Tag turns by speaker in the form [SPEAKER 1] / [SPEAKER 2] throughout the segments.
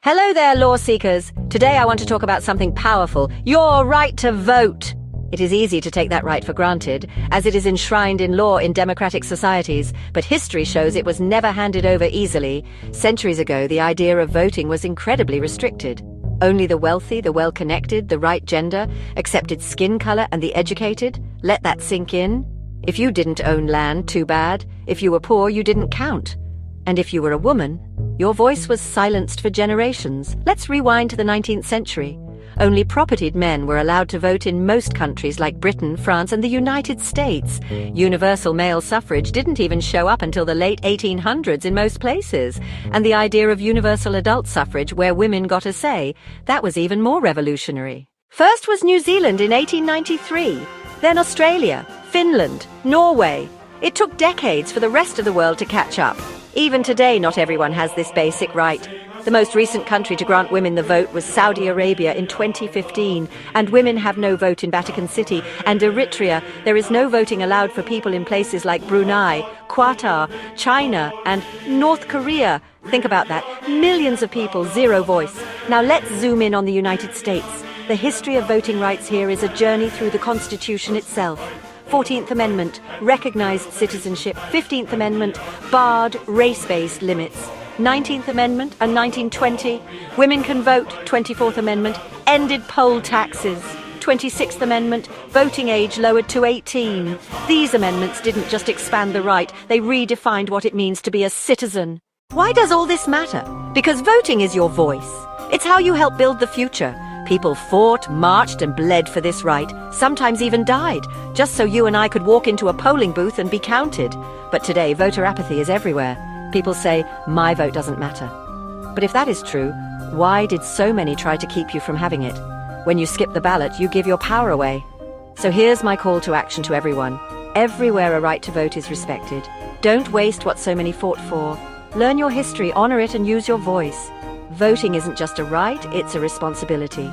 [SPEAKER 1] Hello there, law seekers. Today I want to talk about something powerful, your right to vote. It is easy to take that right for granted, as it is enshrined in law in democratic societies, but history shows it was never handed over easily. Centuries ago, the idea of voting was incredibly restricted. Only the wealthy, the well-connected, the right gender, accepted skin color, and the educated. Let that sink in. If you didn't own land, too bad. If you were poor, you didn't count. And if you were a woman, your voice was silenced for generations. Let's rewind to the 19th century. Only propertied men were allowed to vote in most countries like Britain, France, and the United States. Universal male suffrage didn't even show up until the late 1800s in most places. And the idea of universal adult suffrage, where women got a say, that was even more revolutionary. First was New Zealand in 1893, then Australia, Finland, Norway. It took decades for the rest of the world to catch up. Even today, not everyone has this basic right. The most recent country to grant women the vote was Saudi Arabia in 2015, and women have no vote in Vatican City and Eritrea. There is no voting allowed for people in places like Brunei, Qatar, China, and North Korea. Think about that. Millions of people, zero voice. Now let's zoom in on the United States. The history of voting rights here is a journey through the Constitution itself. 14th Amendment recognized citizenship. 15th Amendment barred race-based limits. 19th Amendment and 1920, women can vote. 24th Amendment ended poll taxes. 26th Amendment, voting age lowered to 18. These amendments didn't just expand the right, they redefined what it means to be a citizen. Why does all this matter? Because voting is your voice. It's how you help build the future. People fought, marched, and bled for this right, sometimes even died, just so you and I could walk into a polling booth and be counted. But today, voter apathy is everywhere. People say, my vote doesn't matter. But if that is true, why did so many try to keep you from having it? When you skip the ballot, you give your power away. So here's my call to action to everyone. Everywhere a right to vote is respected. Don't waste what so many fought for. Learn your history, honor it, and use your voice. Voting isn't just a right, it's a responsibility.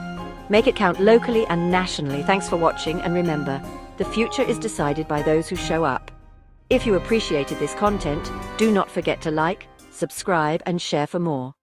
[SPEAKER 1] Make it count locally and nationally. Thanks for watching, and remember, the future is decided by those who show up. If you appreciated this content, do not forget to like, subscribe, and share for more.